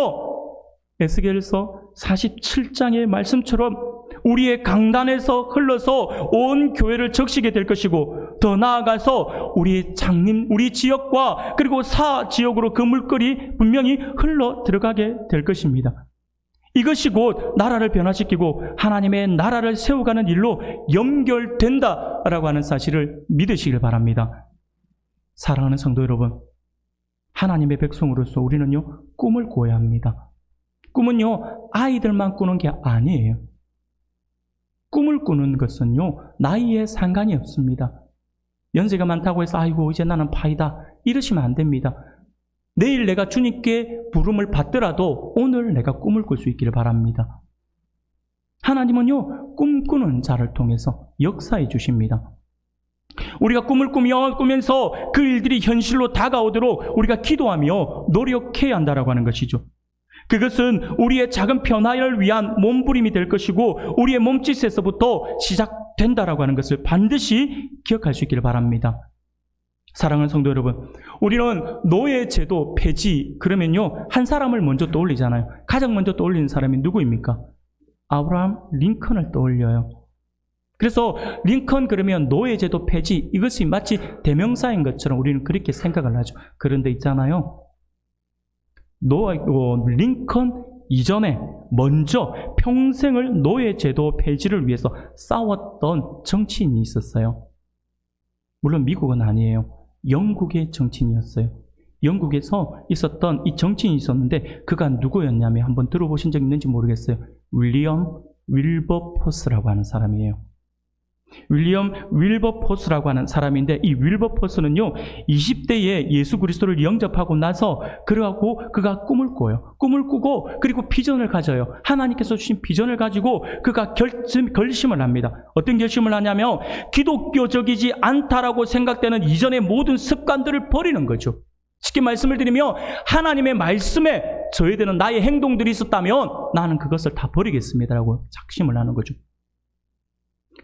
에스겔서 47장의 말씀처럼 우리의 강단에서 흘러서 온 교회를 적시게 될 것이고 더 나아가서 우리 장님, 우리 지역과 그리고 사 지역으로 그 물결이 분명히 흘러 들어가게 될 것입니다. 이것이 곧 나라를 변화시키고 하나님의 나라를 세워가는 일로 연결된다라고 하는 사실을 믿으시길 바랍니다. 사랑하는 성도 여러분, 하나님의 백성으로서 우리는요, 꿈을 꿔야 합니다. 꿈은요, 아이들만 꾸는 게 아니에요. 꿈을 꾸는 것은요, 나이에 상관이 없습니다. 연세가 많다고 해서 아이고 이제 나는 파이다 이러시면 안 됩니다. 내일 내가 주님께 부름을 받더라도 오늘 내가 꿈을 꿀 수 있기를 바랍니다. 하나님은요, 꿈꾸는 자를 통해서 역사해 주십니다. 우리가 꿈을 꾸면서 그 일들이 현실로 다가오도록 우리가 기도하며 노력해야 한다라고 하는 것이죠. 그것은 우리의 작은 변화를 위한 몸부림이 될 것이고 우리의 몸짓에서부터 시작된다라고 하는 것을 반드시 기억할 수 있기를 바랍니다. 사랑하는 성도 여러분, 우리는 노예제도 폐지 그러면요, 한 사람을 먼저 떠올리잖아요. 가장 먼저 떠올리는 사람이 누구입니까? 아브라함 링컨을 떠올려요. 그래서 링컨 그러면 노예제도 폐지, 이것이 마치 대명사인 것처럼 우리는 그렇게 생각을 하죠. 그런데 있잖아요, 링컨 이전에 먼저 평생을 노예제도 폐지를 위해서 싸웠던 정치인이 있었어요. 물론 미국은 아니에요. 영국의 정치인이었어요. 영국에서 있었던 이 정치인이 있었는데 그가 누구였냐면 한번 들어보신 적 있는지 모르겠어요. 윌리엄 윌버포스라고 하는 사람이에요. 윌리엄 윌버포스라고 하는 사람인데 이 윌버포스는요, 20대에 예수 그리스도를 영접하고 나서 그가 꿈을 꿔요. 꿈을 꾸고 그리고 비전을 가져요. 하나님께서 주신 비전을 가지고 그가 결심을 합니다. 어떤 결심을 하냐면 기독교적이지 않다라고 생각되는 이전의 모든 습관들을 버리는 거죠. 쉽게 말씀을 드리면 하나님의 말씀에 저해되는 나의 행동들이 있었다면 나는 그것을 다 버리겠습니다라고 작심을 하는 거죠.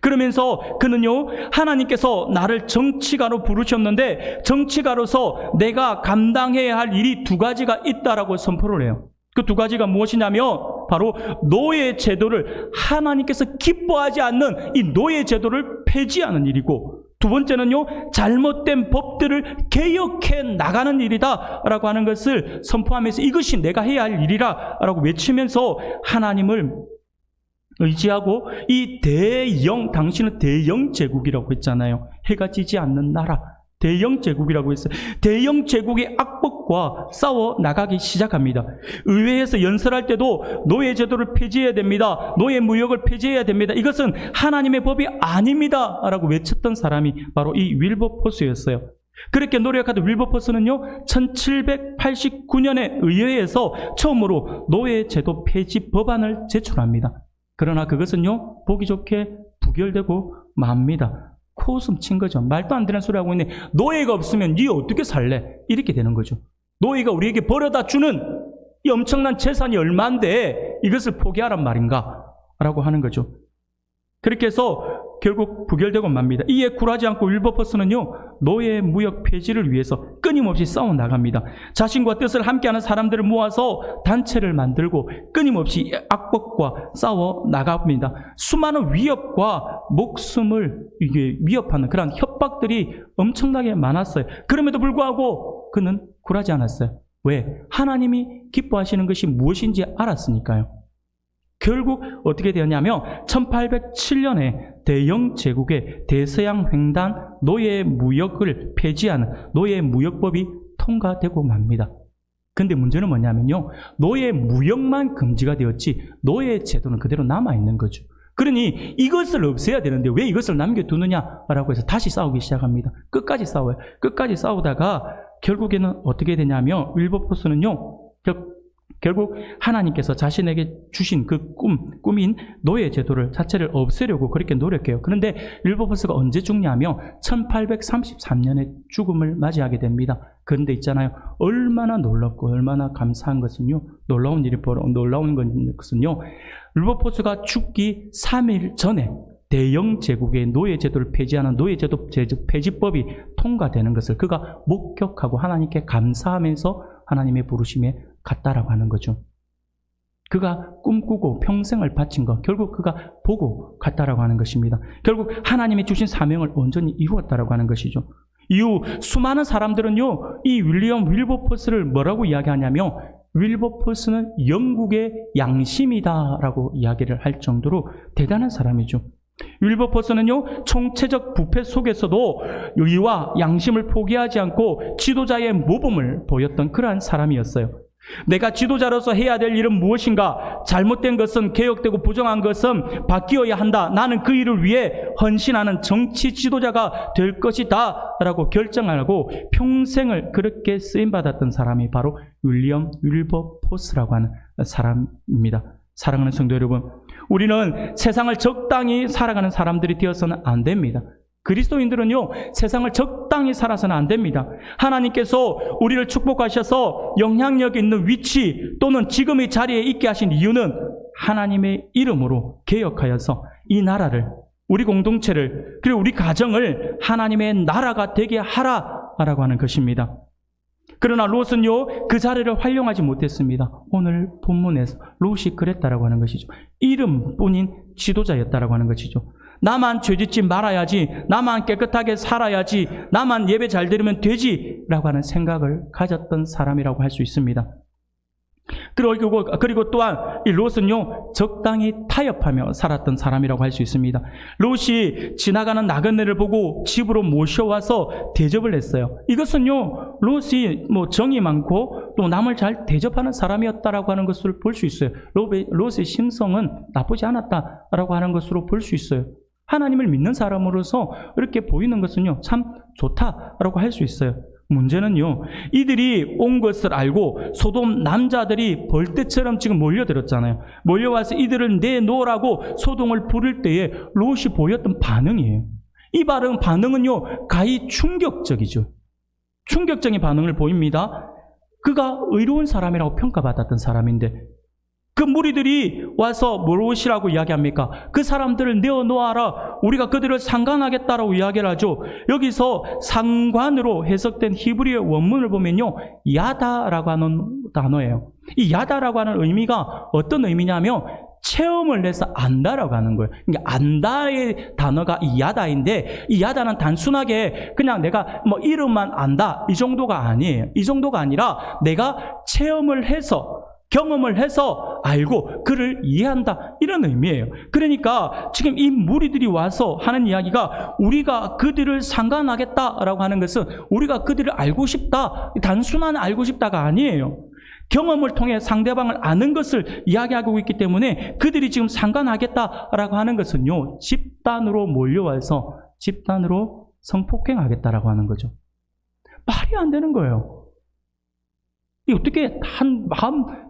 그러면서 그는요, 하나님께서 나를 정치가로 부르셨는데 정치가로서 내가 감당해야 할 일이 두 가지가 있다라고 선포를 해요. 그 두 가지가 무엇이냐면 바로 노예 제도를, 하나님께서 기뻐하지 않는 이 노예 제도를 폐지하는 일이고, 두 번째는요, 잘못된 법들을 개혁해 나가는 일이다 라고 하는 것을 선포하면서 이것이 내가 해야 할 일이라 라고 외치면서 하나님을 의지하고, 이 당신은 대영 제국이라고 했잖아요. 해가 지지 않는 나라, 대영 제국이라고 했어요. 대영 제국의 악법과 싸워 나가기 시작합니다. 의회에서 연설할 때도 노예 제도를 폐지해야 됩니다. 노예 무역을 폐지해야 됩니다. 이것은 하나님의 법이 아닙니다 라고 외쳤던 사람이 바로 이 윌버포스였어요. 그렇게 노력하던 윌버포스는요, 1789년에 의회에서 처음으로 노예 제도 폐지 법안을 제출합니다. 그러나 그것은요, 보기 좋게 부결되고 맙니다. 코웃음 친 거죠. 말도 안 되는 소리 하고 있네. 노예가 없으면 니 어떻게 살래? 이렇게 되는 거죠. 노예가 우리에게 벌어다 주는 이 엄청난 재산이 얼마인데 이것을 포기하란 말인가? 라고 하는 거죠. 그렇게 해서 결국 부결되고 맙니다. 이에 굴하지 않고 윌버포스는요, 노예 무역 폐지를 위해서 끊임없이 싸워 나갑니다. 자신과 뜻을 함께하는 사람들을 모아서 단체를 만들고 끊임없이 악법과 싸워 나갑니다. 수많은 위협과 목숨을 위협하는 그런 협박들이 엄청나게 많았어요. 그럼에도 불구하고 그는 굴하지 않았어요. 왜? 하나님이 기뻐하시는 것이 무엇인지 알았으니까요. 결국 어떻게 되었냐면 1807년에 대영 제국의 대서양 횡단 노예 무역을 폐지하는 노예 무역법이 통과되고 맙니다. 근데 문제는 뭐냐면요, 노예 무역만 금지가 되었지 노예 제도는 그대로 남아있는 거죠. 그러니 이것을 없애야 되는데 왜 이것을 남겨두느냐라고 해서 다시 싸우기 시작합니다. 끝까지 싸워요. 끝까지 싸우다가 결국에는 어떻게 되냐면 윌버포스는요, 결국 하나님께서 자신에게 주신 그 꿈인 노예 제도를 자체를 없애려고 그렇게 노력해요. 그런데 윌버포스가 언제 죽냐면 1833년에 죽음을 맞이하게 됩니다. 그런데 있잖아요, 얼마나 놀랍고 얼마나 감사한 것은요, 놀라운 것은요, 윌버포스가 죽기 3일 전에 대영 제국의 노예 제도를 폐지하는 노예 제도 폐지법이 통과되는 것을 그가 목격하고 하나님께 감사하면서 하나님의 부르심에 갔다라고 하는 거죠. 그가 꿈꾸고 평생을 바친 것, 결국 그가 보고 갔다라고 하는 것입니다. 결국 하나님이 주신 사명을 온전히 이루었다라고 하는 것이죠. 이후 수많은 사람들은요, 이 윌리엄 윌버포스를 뭐라고 이야기하냐면 윌버포스는 영국의 양심이다라고 이야기를 할 정도로 대단한 사람이죠. 윌버포스는요, 총체적 부패 속에서도 의와 양심을 포기하지 않고 지도자의 모범을 보였던 그러한 사람이었어요. 내가 지도자로서 해야 될 일은 무엇인가? 잘못된 것은 개혁되고 부정한 것은 바뀌어야 한다. 나는 그 일을 위해 헌신하는 정치 지도자가 될 것이다 라고 결정하고 평생을 그렇게 쓰임받았던 사람이 바로 윌리엄 윌버포스라고 하는 사람입니다. 사랑하는 성도 여러분, 우리는 세상을 적당히 살아가는 사람들이 되어서는 안 됩니다. 그리스도인들은요, 세상을 적당히 살아서는 안 됩니다. 하나님께서 우리를 축복하셔서 영향력 있는 위치 또는 지금의 자리에 있게 하신 이유는 하나님의 이름으로 개혁하여서 이 나라를, 우리 공동체를, 그리고 우리 가정을 하나님의 나라가 되게 하라라고 하는 것입니다. 그러나 롯은요, 그 자리를 활용하지 못했습니다. 오늘 본문에서 롯이 그랬다라고 하는 것이죠. 이름뿐인 지도자였다라고 하는 것이죠. 나만 죄짓지 말아야지, 나만 깨끗하게 살아야지, 나만 예배 잘 드리면 되지라고 하는 생각을 가졌던 사람이라고 할 수 있습니다. 그리고 또한 이 롯은요, 적당히 타협하며 살았던 사람이라고 할 수 있습니다. 롯이 지나가는 나그네를 보고 집으로 모셔와서 대접을 했어요. 이것은요, 롯이 정이 많고 또 남을 잘 대접하는 사람이었다라고 하는 것을 볼 수 있어요. 롯의 심성은 나쁘지 않았다라고 하는 것으로 볼 수 있어요. 하나님을 믿는 사람으로서 이렇게 보이는 것은요, 참 좋다라고 할 수 있어요. 문제는요, 이들이 온 것을 알고 소돔 남자들이 벌떼처럼 지금 몰려들었잖아요. 몰려와서 이들을 내놓으라고 소동을 부릴 때에 롯이 보였던 반응이에요. 이 반응은요, 가히 충격적이죠. 충격적인 반응을 보입니다. 그가 의로운 사람이라고 평가받았던 사람인데 그 무리들이 와서 무엇이라고 이야기합니까? 그 사람들을 내어놓아라. 우리가 그들을 상관하겠다라고 이야기를 하죠. 여기서 상관으로 해석된 히브리어 원문을 보면요, 야다라고 하는 단어예요. 이 야다라고 하는 의미가 어떤 의미냐면 체험을 해서 안다라고 하는 거예요. 그러니까 안다의 단어가 이 야다인데, 이 야다는 단순하게 그냥 내가 뭐 이름만 안다 이 정도가 아니에요. 이 정도가 아니라 내가 체험을 해서, 경험을 해서 알고 그를 이해한다, 이런 의미예요. 그러니까 지금 이 무리들이 와서 하는 이야기가 우리가 그들을 상관하겠다라고 하는 것은 우리가 그들을 알고 싶다, 단순한 알고 싶다가 아니에요. 경험을 통해 상대방을 아는 것을 이야기하고 있기 때문에 그들이 지금 상관하겠다라고 하는 것은요, 집단으로 몰려와서 집단으로 성폭행하겠다라고 하는 거죠. 말이 안 되는 거예요. 이 어떻게 한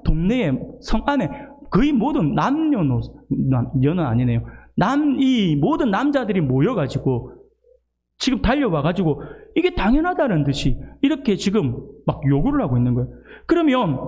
동네에, 성 안에 거의 모든 남녀는 아니네요. 이 모든 남자들이 모여가지고 지금 달려와가지고 이게 당연하다는 듯이 이렇게 지금 막 요구를 하고 있는 거예요. 그러면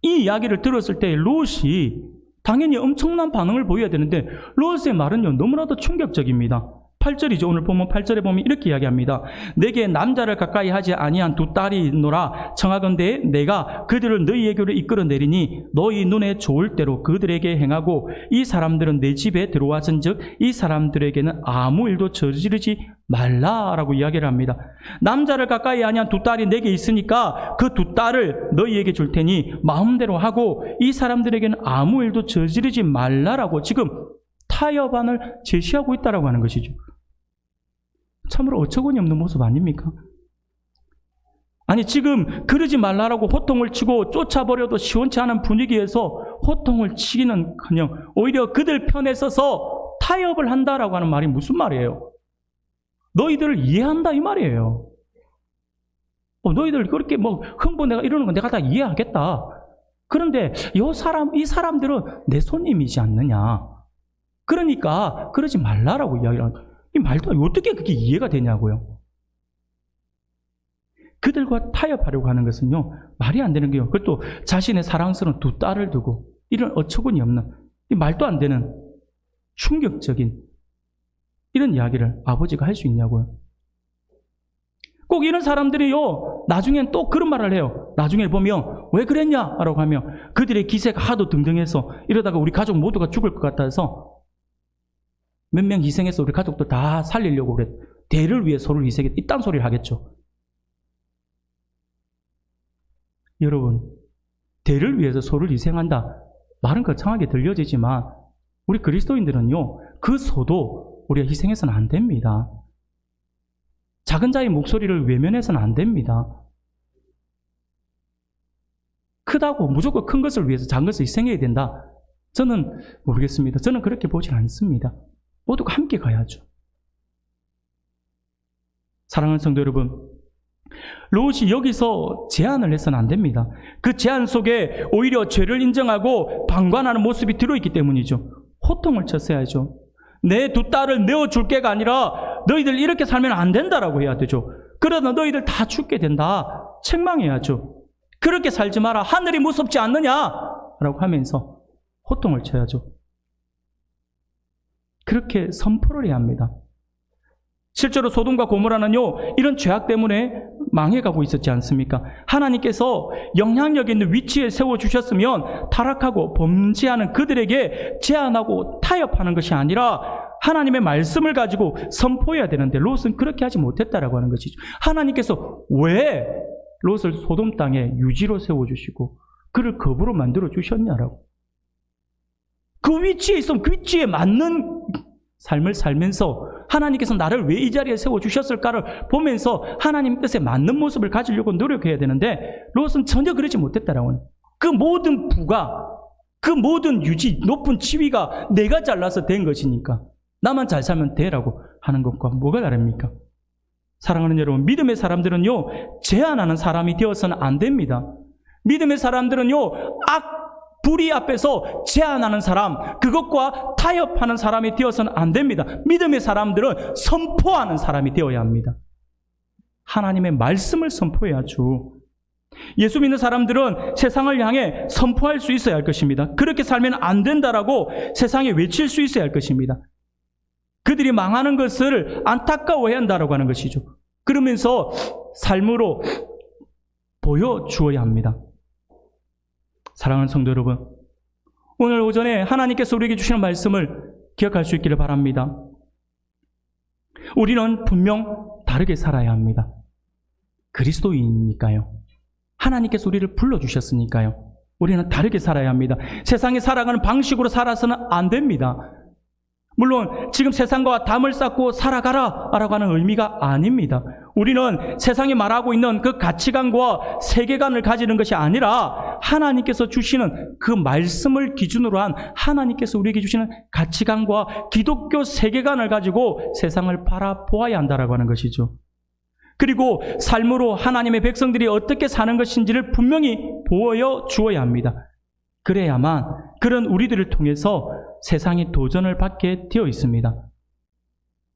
이 이야기를 들었을 때 롯이 당연히 엄청난 반응을 보여야 되는데 롯의 말은요, 너무나도 충격적입니다. 8절이죠. 오늘 보면 8절에 보면 이렇게 이야기합니다. 내게 남자를 가까이 하지 아니한 두 딸이 있노라. 청하건대 내가 그들을 너희에게로 이끌어 내리니 너희 눈에 좋을 대로 그들에게 행하고 이 사람들은 내 집에 들어왔은즉 이 사람들에게는 아무 일도 저지르지 말라라고 이야기를 합니다. 남자를 가까이 아니한 두 딸이 내게 있으니까 그 두 딸을 너희에게 줄 테니 마음대로 하고 이 사람들에게는 아무 일도 저지르지 말라라고 지금 타협안을 제시하고 있다라고 하는 것이죠. 참으로 어처구니 없는 모습 아닙니까? 아니, 지금 그러지 말라라고 호통을 치고 쫓아버려도 시원치 않은 분위기에서 호통을 치기는 그냥 오히려 그들 편에 서서 타협을 한다라고 하는 말이 무슨 말이에요? 너희들을 이해한다 이 말이에요. 너희들 그렇게 뭐 흥분해가 이러는 건 내가 다 이해하겠다. 그런데 이 사람들은 내 손님이지 않느냐. 그러니까 그러지 말라라고 이야기를 하는 거예요. 이 말도 어떻게 그게 이해가 되냐고요. 그들과 타협하려고 하는 것은요, 말이 안 되는 게요. 그것도 자신의 사랑스러운 두 딸을 두고 이런 어처구니 없는, 이 말도 안 되는 충격적인 이런 이야기를 아버지가 할 수 있냐고요. 꼭 이런 사람들이요, 나중엔 또 그런 말을 해요. 나중에 보면 왜 그랬냐라고 하면 그들의 기세가 하도 등등해서 이러다가 우리 가족 모두가 죽을 것 같아서 몇 명 희생해서 우리 가족들 다 살리려고 그래. 대를 위해 소를 희생했다. 이딴 소리를 하겠죠. 여러분, 대를 위해서 소를 희생한다. 말은 거창하게 들려지지만 우리 그리스도인들은요, 그 소도 우리가 희생해서는 안 됩니다. 작은 자의 목소리를 외면해서는 안 됩니다. 크다고 무조건 큰 것을 위해서 작은 것을 희생해야 된다. 저는 모르겠습니다. 저는 그렇게 보지 않습니다. 모두가 함께 가야죠. 사랑하는 성도 여러분, 롯이 여기서 제안을 해서는 안 됩니다. 그 제안 속에 오히려 죄를 인정하고 방관하는 모습이 들어있기 때문이죠. 호통을 쳤어야죠. 내 두 딸을 내어줄게가 아니라 너희들 이렇게 살면 안 된다라고 해야 되죠. 그러다 너희들 다 죽게 된다. 책망해야죠. 그렇게 살지 마라. 하늘이 무섭지 않느냐라고 하면서 호통을 쳐야죠. 그렇게 선포를 해야 합니다. 실제로 소돔과 고모라는요, 이런 죄악 때문에 망해가고 있었지 않습니까? 하나님께서 영향력 있는 위치에 세워주셨으면 타락하고 범죄하는 그들에게 제안하고 타협하는 것이 아니라 하나님의 말씀을 가지고 선포해야 되는데 롯은 그렇게 하지 못했다라고 하는 것이죠. 하나님께서 왜 롯을 소돔 땅에 유지로 세워주시고 그를 거부로 만들어 주셨냐라고. 그 위치에 있으면 그 위치에 맞는 삶을 살면서 하나님께서 나를 왜 이 자리에 세워주셨을까를 보면서 하나님 뜻에 맞는 모습을 가지려고 노력해야 되는데 롯은 전혀 그러지 못했다라고 하는. 그 모든 부가, 그 모든 유지, 높은 지위가 내가 잘나서 된 것이니까 나만 잘 살면 돼라고 하는 것과 뭐가 다릅니까? 사랑하는 여러분, 믿음의 사람들은요, 제한하는 사람이 되어서는 안 됩니다. 믿음의 사람들은요, 불의 앞에서 제한하는 사람, 그것과 타협하는 사람이 되어서는 안 됩니다. 믿음의 사람들은 선포하는 사람이 되어야 합니다. 하나님의 말씀을 선포해야죠. 예수 믿는 사람들은 세상을 향해 선포할 수 있어야 할 것입니다. 그렇게 살면 안 된다라고 세상에 외칠 수 있어야 할 것입니다. 그들이 망하는 것을 안타까워해야 한다라고 하는 것이죠. 그러면서 삶으로 보여주어야 합니다. 사랑하는 성도 여러분, 오늘 오전에 하나님께서 우리에게 주시는 말씀을 기억할 수 있기를 바랍니다. 우리는 분명 다르게 살아야 합니다. 그리스도인이니까요. 하나님께서 우리를 불러주셨으니까요. 우리는 다르게 살아야 합니다. 세상에 살아가는 방식으로 살아서는 안 됩니다. 물론 지금 세상과 담을 쌓고 살아가라 라고 하는 의미가 아닙니다. 우리는 세상이 말하고 있는 그 가치관과 세계관을 가지는 것이 아니라 하나님께서 주시는 그 말씀을 기준으로 한 하나님께서 우리에게 주시는 가치관과 기독교 세계관을 가지고 세상을 바라보아야 한다라고 하는 것이죠. 그리고 삶으로 하나님의 백성들이 어떻게 사는 것인지를 분명히 보여주어야 합니다. 그래야만 그런 우리들을 통해서 세상이 도전을 받게 되어 있습니다.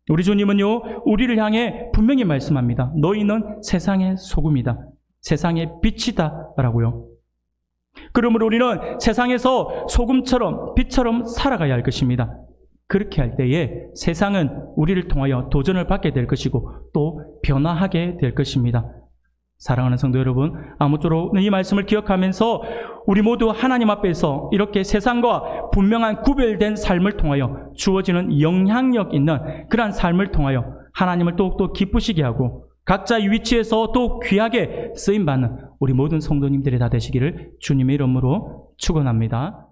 우리 주님은요, 우리를 향해 분명히 말씀합니다. 너희는 세상의 소금이다. 세상의 빛이다. 라고요. 그러므로 우리는 세상에서 소금처럼 빛처럼 살아가야 할 것입니다. 그렇게 할 때에 세상은 우리를 통하여 도전을 받게 될 것이고 또 변화하게 될 것입니다. 사랑하는 성도 여러분, 아무쪼록 이 말씀을 기억하면서 우리 모두 하나님 앞에서 이렇게 세상과 분명한 구별된 삶을 통하여 주어지는 영향력 있는 그러한 삶을 통하여 하나님을 더욱더 기쁘시게 하고 각자의 위치에서 또 귀하게 쓰임받는 우리 모든 성도님들이 다 되시기를 주님의 이름으로 축원합니다.